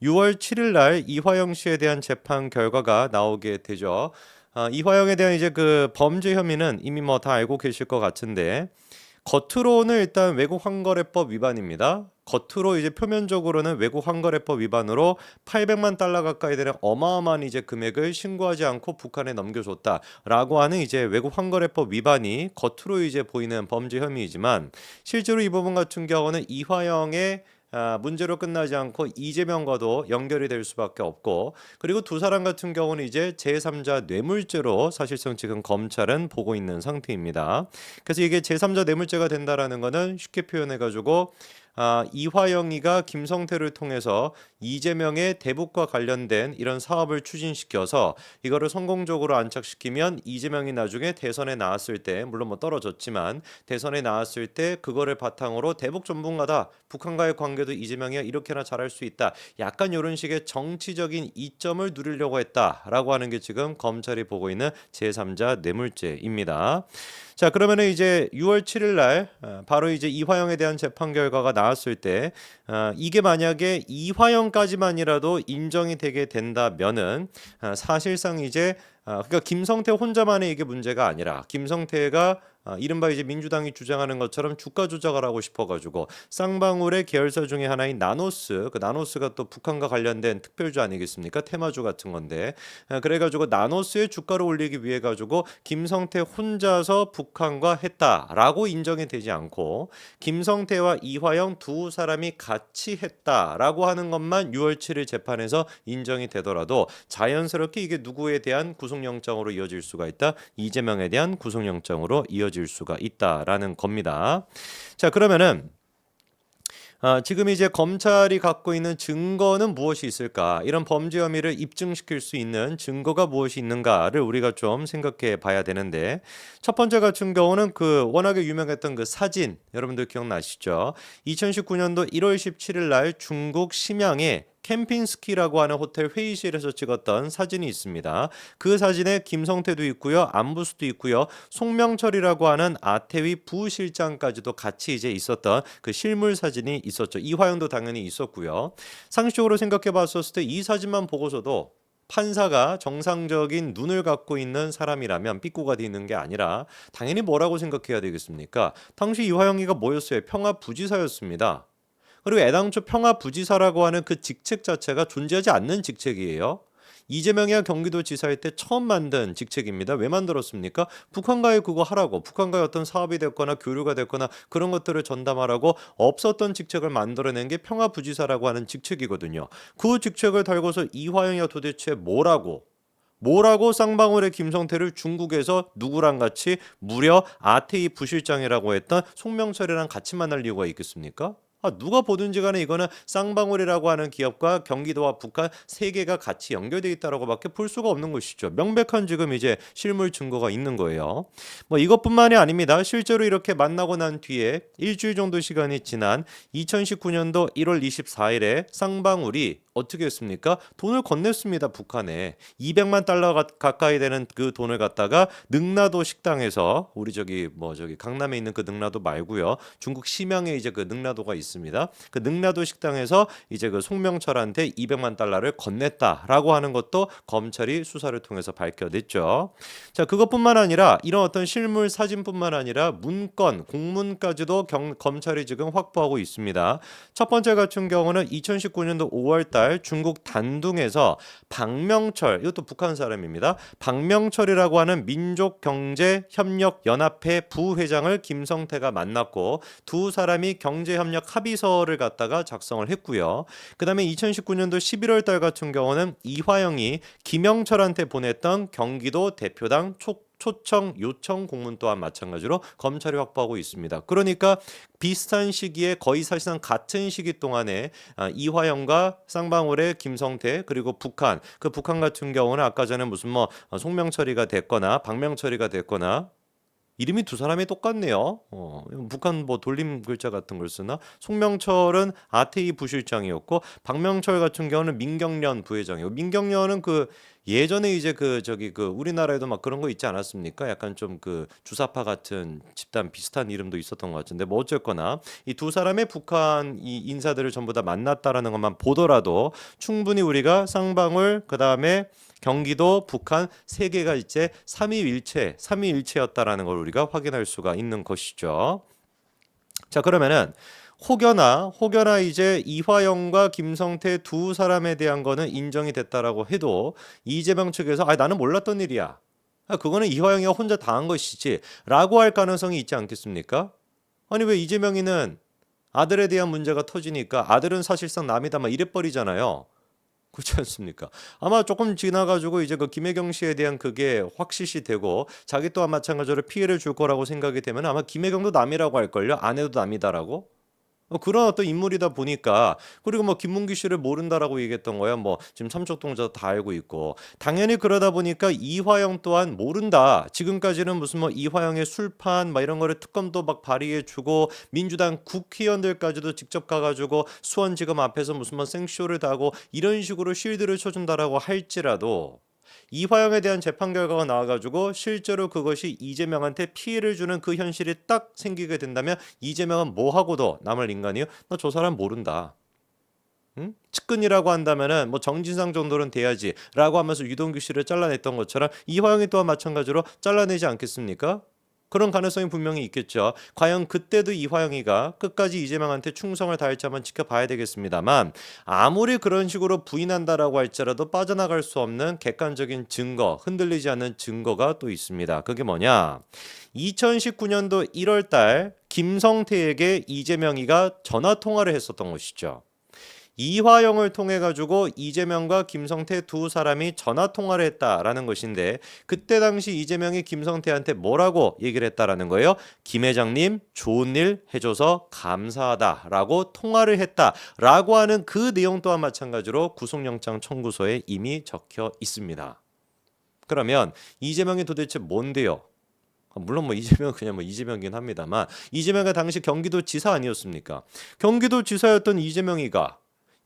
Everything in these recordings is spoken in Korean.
6월 7일 날 이화영 씨에 대한 재판 결과가 나오게 되죠. 이화영에 대한 이제 그 범죄 혐의는 이미 뭐 다 알고 계실 것 같은데 겉으로는 일단 외국 환거래법 위반입니다. 겉으로 이제 표면적으로는 외국 환거래법 위반으로 800만 달러 가까이 되는 어마어마한 이제 금액을 신고하지 않고 북한에 넘겨줬다라고 하는 이제 외국 환거래법 위반이 겉으로 이제 보이는 범죄 혐의이지만 실제로 이 부분 같은 경우는 이화영의 문제로 끝나지 않고 이재명과도 연결이 될 수밖에 없고 그리고 두 사람 같은 경우는 이제 제3자 뇌물죄로 사실상 지금 검찰은 보고 있는 상태입니다. 그래서 이게 제3자 뇌물죄가 된다라는 거는 쉽게 표현해 가지고 이화영이가 김성태를 통해서 이재명의 대북과 관련된 이런 사업을 추진시켜서 이거를 성공적으로 안착시키면 이재명이 나중에 대선에 나왔을 때 물론 뭐 떨어졌지만 대선에 나왔을 때 그거를 바탕으로 대북 전문가다. 북한과의 관계도 이재명이 이렇게나 잘할 수 있다. 약간 이런 식의 정치적인 이점을 누리려고 했다라고 하는 게 지금 검찰이 보고 있는 제3자 뇌물죄입니다. 자, 그러면은 이제 6월 7일 날 바로 이제 이화영에 대한 재판 결과가 나왔을 때 이게 만약에 이화영까지만이라도 인정이 되게 된다면은 사실상 이제 그러니까 김성태 혼자만의 이게 문제가 아니라 김성태가 이른바 이제 민주당이 주장하는 것처럼 주가 조작을 하고 싶어가지고 쌍방울의 계열사 중에 하나인 나노스, 그 나노스가 또 북한과 관련된 특별주 아니겠습니까? 테마주 같은 건데 그래가지고 나노스의 주가를 올리기 위해 가지고 김성태 혼자서 북한과 했다라고 인정이 되지 않고 김성태와 이화영 두 사람이 같이 했다라고 하는 것만 6월 7일 재판에서 인정이 되더라도 자연스럽게 이게 누구에 대한 구속영장으로 이어질 수가 있다. 이재명에 대한 구속영장으로 이어질 수가 있다라는 겁니다. 자, 그러면은 지금 이제 검찰이 갖고 있는 증거는 무엇이 있을까? 이런 범죄 혐의를 입증시킬 수 있는 증거가 무엇이 있는가를 우리가 좀 생각해 봐야 되는데 첫 번째 같은 경우는 그 워낙에 유명했던 그 사진 여러분들 기억나시죠? 2019년도 1월 17일 날 중국 심양에 캠핑스키라고 하는 호텔 회의실에서 찍었던 사진이 있습니다. 그 사진에 김성태도 있고요. 안부수도 있고요. 송명철이라고 하는 아태위 부실장까지도 같이 이제 있었던 그 실물 사진이 있었죠. 이화영도 당연히 있었고요. 상식적으로 생각해 봤었을 때 이 사진만 보고서도 판사가 정상적인 눈을 갖고 있는 사람이라면 삐꾸가 되는 게 아니라 당연히 뭐라고 생각해야 되겠습니까? 당시 이화영이가 뭐였어요? 평화부지사였습니다. 그리고 애당초 평화부지사라고 하는 그 직책 자체가 존재하지 않는 직책이에요. 이재명이 경기도지사일 때 처음 만든 직책입니다. 왜 만들었습니까? 북한과의 그거 하라고 북한과의 어떤 사업이 됐거나 교류가 됐거나 그런 것들을 전담하라고 없었던 직책을 만들어낸 게 평화부지사라고 하는 직책이거든요. 그 직책을 달고서 이화영이가 도대체 뭐라고 쌍방울의 김성태를 중국에서 누구랑 같이 무려 아태이 부실장이라고 했던 송명철이랑 같이 만날 이유가 있겠습니까? 누가 보든지 간에 이거는 쌍방울이라고 하는 기업과 경기도와 북한 세 개가 같이 연결되어 있다라고밖에 볼 수가 없는 것이죠. 명백한 지금 이제 실물 증거가 있는 거예요. 뭐 이것뿐만이 아닙니다. 실제로 이렇게 만나고 난 뒤에 일주일 정도 시간이 지난 2019년도 1월 24일에 쌍방울이 어떻게 했습니까? 돈을 건넸습니다. 북한에 200만 달러 가까이 되는 그 돈을 갖다가 능라도 식당에서 우리 저기 강남에 있는 그 능라도 말고요. 중국 심양에 이제 그 능라도가 있습니다. 그 능라도 식당에서 이제 그 송명철한테 200만 달러를 건넸다라고 하는 것도 검찰이 수사를 통해서 밝혀냈죠. 자, 그것뿐만 아니라 이런 어떤 실물 사진뿐만 아니라 문건, 공문까지도 검찰이 지금 확보하고 있습니다. 첫 번째 같은 경우는 2019년도 5월 달 중국 단둥에서 박명철, 이것도 북한 사람입니다. 박명철이라고 하는 민족경제협력연합회 부회장을 김성태가 만났고 두 사람이 경제협력 합의서를 갖다가 작성을 했고요. 그다음에 2019년도 11월 달 같은 경우는 이화영이 김영철한테 보냈던 경기도 대표당 초청 요청 공문 또한 마찬가지로 검찰이 확보하고 있습니다. 그러니까 비슷한 시기에 거의 사실상 같은 시기 동안에 이화영과 쌍방울의 김성태 그리고 북한 그 북한 같은 경우는 아까 전에 무슨 뭐 송명철이가 됐거나 박명철이가 됐거나 이름이 두 사람이 똑같네요. 북한 뭐 돌림 글자 같은 걸 쓰나? 송명철은 아태이 부실장이었고 박명철 같은 경우는 민경련 부회장이고 민경련은 그 예전에 이제 그 저기 그 우리나라에도 막 그런 거 있지 않았습니까? 약간 좀 그 주사파 같은 집단 비슷한 이름도 있었던 것 같은데 뭐 어쨌거나 이 두 사람의 북한 이 인사들을 전부 다 만났다라는 것만 보더라도 충분히 우리가 쌍방울 그다음에 경기도, 북한 세 개가 이제 삼위일체였다라는 걸 우리가 확인할 수가 있는 것이죠. 자, 그러면은 혹여나 이제 이화영과 김성태 두 사람에 대한 거는 인정이 됐다라고 해도 이재명 측에서 나는 몰랐던 일이야. 그거는 이화영이가 혼자 당한 것이지라고 할 가능성이 있지 않겠습니까? 아니 왜 이재명이는 아들에 대한 문제가 터지니까 아들은 사실상 남이다 막 이래버리잖아요. 그렇지 않습니까? 아마 조금 지나가지고 이제 그 김혜경 씨에 대한 그게 확실시 되고 자기 또한 마찬가지로 피해를 줄 거라고 생각이 되면 아마 김혜경도 남이라고 할걸요. 아내도 남이다라고. 그런 어떤 인물이다 보니까 그리고 뭐 김문기 씨를 모른다라고 얘기했던 거야. 뭐 지금 삼척동자 다 알고 있고 당연히 그러다 보니까 이화영 또한 모른다. 지금까지는 무슨 뭐 이화영의 술판 막 이런 거를 특검도 막 발의해주고 민주당 국회의원들까지도 직접 가가지고 수원지검 앞에서 무슨 뭐 생쇼를 다고 이런 식으로 쉴드를 쳐준다라고 할지라도 이화영에 대한 재판 결과가 나와가지고 실제로 그것이 이재명한테 피해를 주는 그 현실이 딱 생기게 된다면 이재명은 뭐하고도 남을 인간이요? 나 저 사람 모른다. 응? 측근이라고 한다면은 뭐 정진상 정도는 돼야지라고 하면서 유동규 씨를 잘라냈던 것처럼 이화영이 또한 마찬가지로 잘라내지 않겠습니까? 그런 가능성이 분명히 있겠죠. 과연 그때도 이화영이가 끝까지 이재명한테 충성을 다할지 한번 지켜봐야 되겠습니다만 아무리 그런 식으로 부인한다라고 할지라도 빠져나갈 수 없는 객관적인 증거, 흔들리지 않는 증거가 또 있습니다. 그게 뭐냐? 2019년도 1월 달 김성태에게 이재명이가 전화 통화를 했었던 것이죠. 이화영을 통해 가지고 이재명과 김성태 두 사람이 전화 통화를 했다라는 것인데 그때 당시 이재명이 김성태한테 뭐라고 얘기를 했다라는 거예요? 김 회장님 좋은 일 해줘서 감사하다라고 통화를 했다라고 하는 그 내용 또한 마찬가지로 구속영장 청구서에 이미 적혀 있습니다. 그러면 이재명이 도대체 뭔데요? 물론 뭐 이재명은 그냥 뭐 이재명이긴 합니다만 이재명이 당시 경기도지사 아니었습니까? 경기도지사였던 이재명이가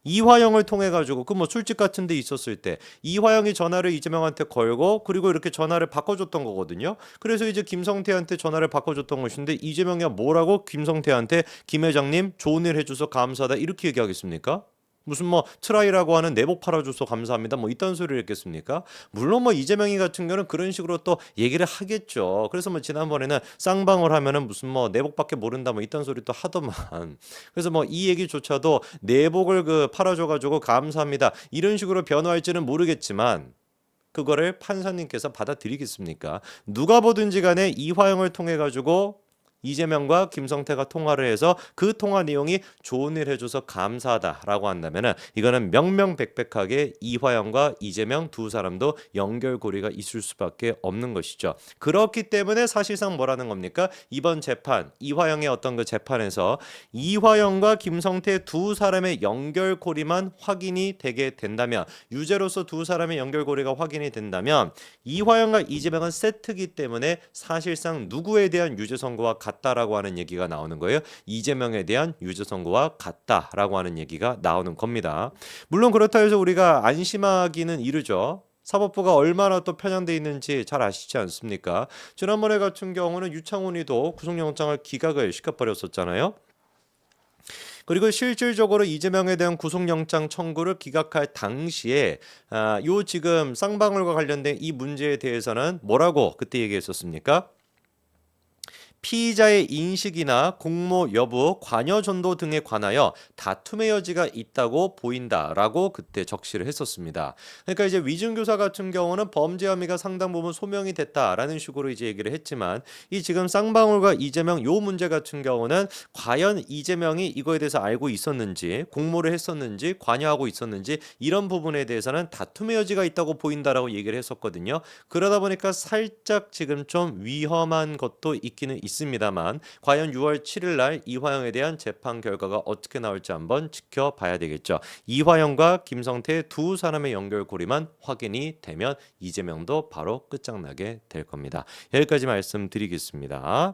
이화영을 통해 가지고 그 뭐 술집 같은 데 있었을 때 이화영이 전화를 이재명한테 걸고 그리고 이렇게 전화를 바꿔줬던 거거든요. 그래서 이제 김성태한테 전화를 바꿔줬던 것인데 이재명이 뭐라고 김성태한테 김 회장님 좋은 일 해줘서 감사하다 이렇게 얘기하겠습니까? 무슨 뭐 트라이라고 하는 내복 팔아줘서 감사합니다 뭐 이딴 소리를 했겠습니까? 물론 뭐 이재명이 같은 경우는 그런 식으로 또 얘기를 하겠죠. 그래서 뭐 지난번에는 쌍방울 하면은 무슨 뭐 내복밖에 모른다 뭐 이딴 소리 또 하더만. 그래서 뭐 이 얘기조차도 내복을 그 팔아줘가지고 감사합니다 이런 식으로 변호할지는 모르겠지만 그거를 판사님께서 받아들이겠습니까? 누가 보든지 간에 이화영을 통해 가지고 이재명과 김성태가 통화를 해서 그 통화 내용이 좋은 일 해줘서 감사하다라고 한다면은 이거는 명명백백하게 이화영과 이재명 두 사람도 연결고리가 있을 수밖에 없는 것이죠. 그렇기 때문에 사실상 뭐라는 겁니까? 이번 재판 이화영의 어떤 그 재판에서 이화영과 김성태 두 사람의 연결고리만 확인이 되게 된다면 유죄로서 두 사람의 연결고리가 확인이 된다면 이화영과 이재명은 세트기 때문에 사실상 누구에 대한 유죄 선고와 같다라고 하는 얘기가 나오는 거예요. 이재명에 대한 유죄 선고와 같다라고 하는 얘기가 나오는 겁니다. 물론 그렇다 해서 우리가 안심하기는 이르죠. 사법부가 얼마나 또 편향돼 있는지 잘 아시지 않습니까? 지난번에 같은 경우는 유창훈이도 구속영장을 기각을 시켜버렸었잖아요. 그리고 실질적으로 이재명에 대한 구속영장 청구를 기각할 당시에 요 지금 쌍방울과 관련된 이 문제에 대해서는 뭐라고 그때 얘기했었습니까? 피의자의 인식이나 공모 여부, 관여 전도 등에 관하여 다툼의 여지가 있다고 보인다라고 그때 적시를 했었습니다. 그러니까 이제 위증교사 같은 경우는 범죄 혐의가 상당 부분 소명이 됐다라는 식으로 이제 얘기를 했지만 이 지금 쌍방울과 이재명 요 문제 같은 경우는 과연 이재명이 이거에 대해서 알고 있었는지, 공모를 했었는지, 관여하고 있었는지 이런 부분에 대해서는 다툼의 여지가 있다고 보인다라고 얘기를 했었거든요. 그러다 보니까 살짝 지금 좀 위험한 것도 있기는 있습니다만 과연 6월 7일 날 이화영에 대한 재판 결과가 어떻게 나올지 한번 지켜봐야 되겠죠. 이화영과 김성태 두 사람의 연결고리만 확인이 되면 이재명도 바로 끝장나게 될 겁니다. 여기까지 말씀드리겠습니다.